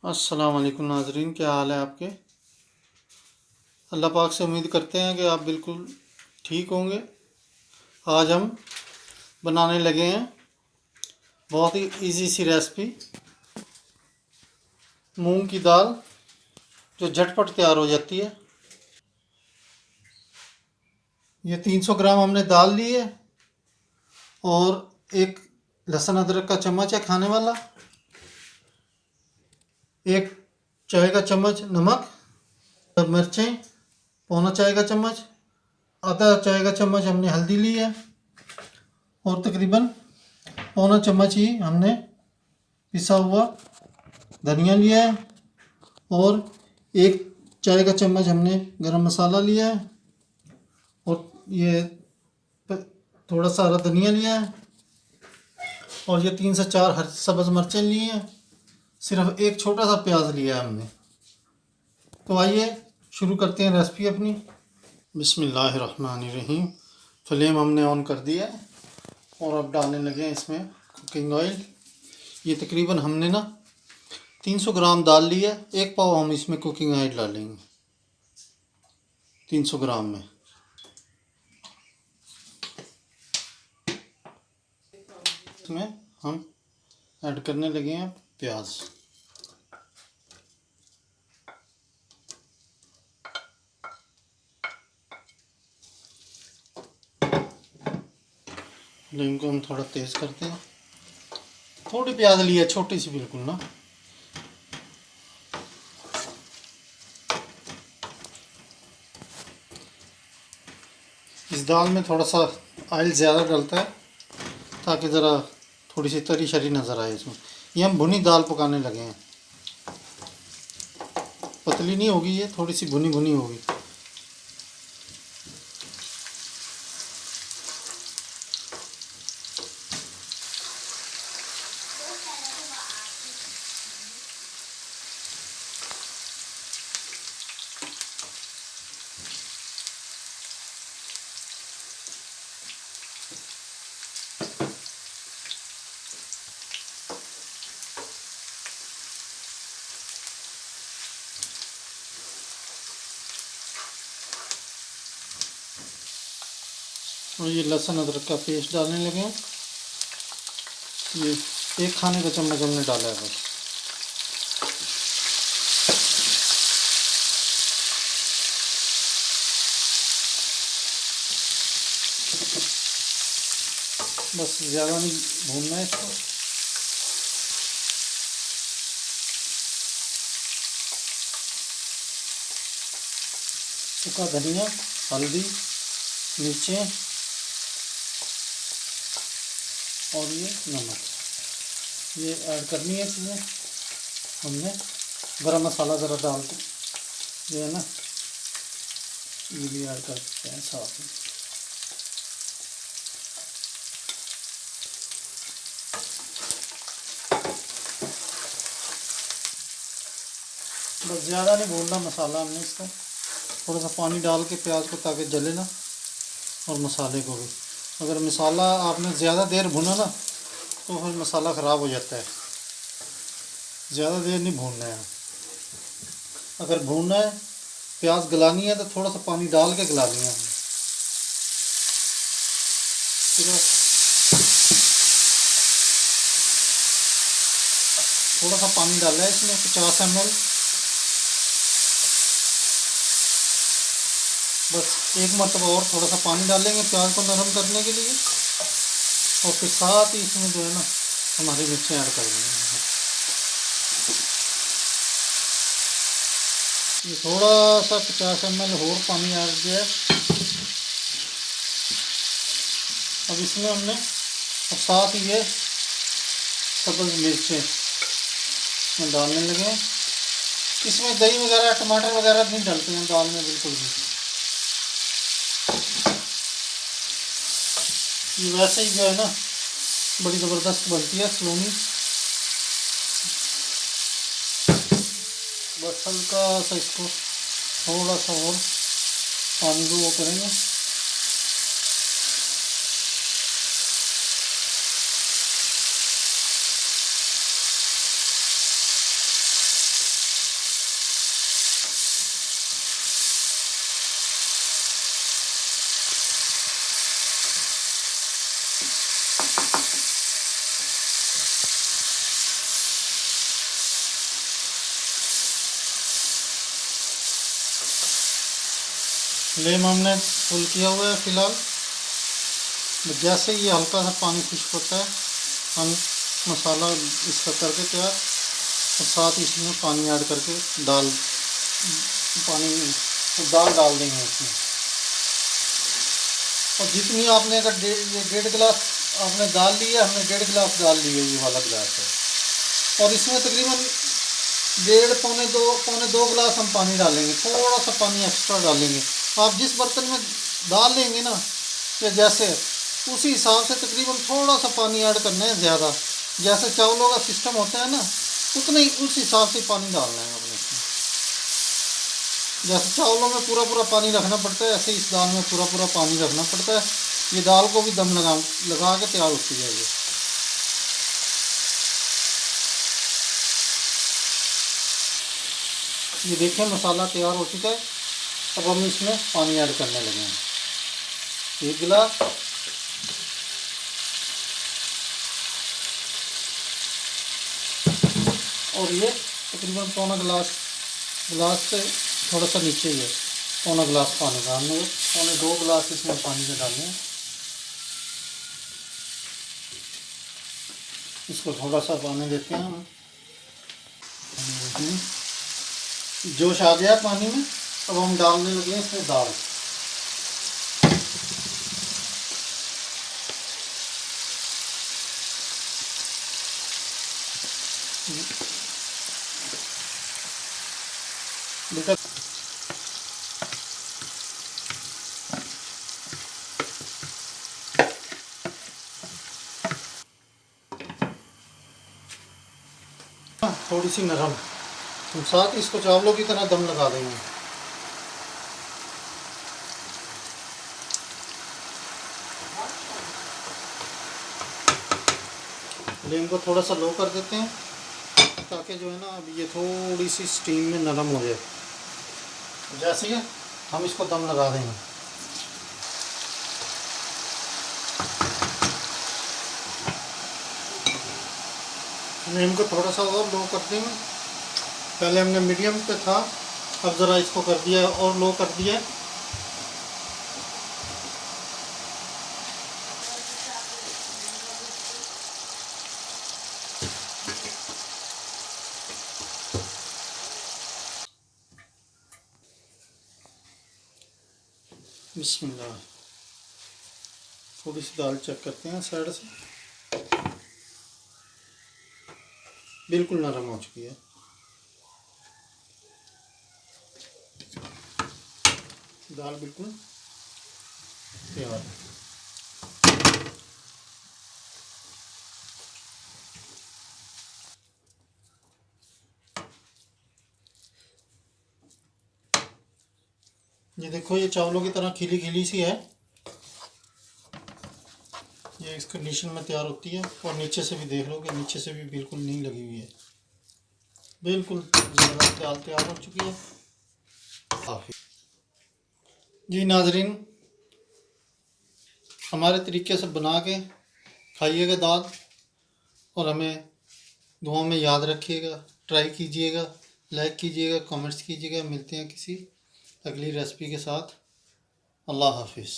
अस्सलाम वालेकुम नाजरीन, क्या हाल है आपके। अल्लाह पाक से उम्मीद करते हैं कि आप बिल्कुल ठीक होंगे। आज हम बनाने लगे हैं बहुत ही इजी सी रेसिपी, मूंग की दाल जो झटपट तैयार हो जाती है। ये 300 ग्राम हमने दाल ली है और एक लहसुन अदरक का चम्मच है खाने वाला, एक चाय का चम्मच नमक, मिर्चें पौना चाय का चम्मच, आधा चाय का चम्मच हमने हल्दी ली है और तकरीबन पौना चम्मच ही हमने पिसा हुआ धनिया लिया है और एक चाय का चम्मच हमने गरम मसाला लिया है और ये थोड़ा सा हरा धनिया लिया है और ये 3 से 4 हरी सब्ज़ मिर्चें ली हैं। सिर्फ एक छोटा सा प्याज लिया है हमने। तो आइए शुरू करते हैं रेसिपी अपनी। बिस्मिल्लाहिर्रहमानिर्रहीम। फ्लेम हमने ऑन कर दिया है और अब डालने लगे हैं इसमें कुकिंग ऑयल। ये तकरीबन हमने ना 300 ग्राम दाल ली है, एक पाव हम इसमें कुकिंग ऑयल डालेंगे 300 ग्राम में। इसमें हम ऐड करने लगे हैं प्याज। फ्लेम को हम थोड़ा तेज़ करते हैं। थोड़ी प्याज ली है, छोटी सी बिल्कुल ना। इस दाल में थोड़ा सा ऑयल ज़्यादा डलता है ताकि ज़रा थोड़ी सी तरी शरी नज़र आए इसमें। ये हम भुनी दाल पकाने लगे हैं, पतली नहीं होगी, ये थोड़ी सी भुनी भुनी होगी। और ये लहसुन अदरक का पेस्ट डालने लगे हैं। ये एक खाने का चम्मच हमने डाला है बस। बस ज़्यादा नहीं भूनना है इसको। सूखा धनिया, हल्दी, मिर्चें और ये नमक, ये ऐड करनी है इसमें। हमने गरम मसाला ज़रा डाल के जो है ना, ये भी ऐड कर सकते हैं साथ में। बस ज़्यादा नहीं भूनना मसाला हमने इसका। थोड़ा सा पानी डाल के प्याज को ताकि जले ना, और मसाले को भी। अगर मसाला आपने ज़्यादा देर भुना ना तो फिर मसाला ख़राब हो जाता है। ज़्यादा देर नहीं भूनना है। अगर भूनना है, प्याज गलानी है तो थोड़ा सा पानी डाल के गलानी है हमने। ठीक है, थोड़ा सा पानी डाला है इसमें 50 ml। बस एक मरतबा और थोड़ा सा पानी डालेंगे प्याज को नरम करने के लिए, और फिर साथ ही इसमें जो है ना हमारी मिर्चें ऐड कर देंगे। ये थोड़ा सा 50 ml और पानी ऐड किया है। अब इसमें हमने और साथ ही ये सब्ज़ मिर्चें में डालने लगे हैं। इसमें दही वगैरह टमाटर वगैरह नहीं डालते हैं दाल में बिल्कुल भी। ये वैसे ही जो है ना बड़ी ज़बरदस्त बनती है सलोनी। बस हल्का सा इसको थोड़ा सा और पानी को वो करेंगे। फ्लेम हमने फुल किया हुआ है फ़िलहाल। जैसे ही ये हल्का सा पानी खुश्क होता है हम मसाला इसका करके तैयार, और साथ ही इसमें पानी ऐड करके दाल डाल देंगे इसमें। और जितनी आपने अगर 1.5 गिलास आपने दाल ली है, हमने 1.5 गिलास दाल ली है, ये वाला गिलास है। और इसमें तकरीबन 1.5 पौने 2 गिलास हम पानी डालेंगे, थोड़ा सा पानी एक्स्ट्रा डालेंगे। आप जिस बर्तन में दाल लेंगे ना, या जैसे उसी हिसाब से तकरीबन थोड़ा सा पानी ऐड करना है ज़्यादा। जैसे चावलों का सिस्टम होता है ना, उतना ही उस हिसाब से पानी डालना है अपने इसमें। जैसे चावलों में पूरा पानी रखना पड़ता है, ऐसे इस दाल में पूरा पानी रखना पड़ता है। ये दाल को भी दम लगा के तैयार होती जाएगी। ये देखिए मसाला तैयार हो चुका है। अब हम इसमें पानी ऐड करने लगे हैं, 1 गिलास। और ये तकरीबन पौना गिलास से थोड़ा सा नीचे ही है, पौना गिलास पानी का। हमने पौने 2 गिलास इसमें पानी के डालने हैं। इसको थोड़ा सा पानी देते हैं हम। जोश आ गया पानी में, अब हम डालने लगे हैं इसमें दाल। बेटा थोड़ी सी नरम, हम साथ ही इसको चावलों की तरह दम लगा देंगे। फ्लेम को थोड़ा सा लो कर देते हैं ताकि जो है ना, अब ये थोड़ी सी स्टीम में नरम हो जाए। जैसे ही हम इसको दम लगा देंगे। फ्लेम को थोड़ा सा और लो कर देंगे। पहले हमने मीडियम पे था, अब ज़रा इसको कर दिया और लो कर दिया। बिस्मिल्लाह। थोड़ी सी दाल चेक करते हैं साइड से, बिल्कुल नरम हो चुकी है। दाल बिल्कुल तैयार है। ये देखो, ये चावलों की तरह खिली खिली सी है। ये इस कंडीशन में तैयार होती है। और नीचे से भी देख लो कि नीचे से भी बिल्कुल नहीं लगी हुई है, बिल्कुल दाल तैयार हो चुकी है। काफ़ी जी नाजरीन, हमारे तरीके से बना के खाइएगा दाल, और हमें दुआ में याद रखिएगा। ट्राई कीजिएगा, लाइक कीजिएगा, कमेंट्स कीजिएगा। मिलते हैं किसी अगली रेसिपी के साथ। अल्लाह हाफिज़।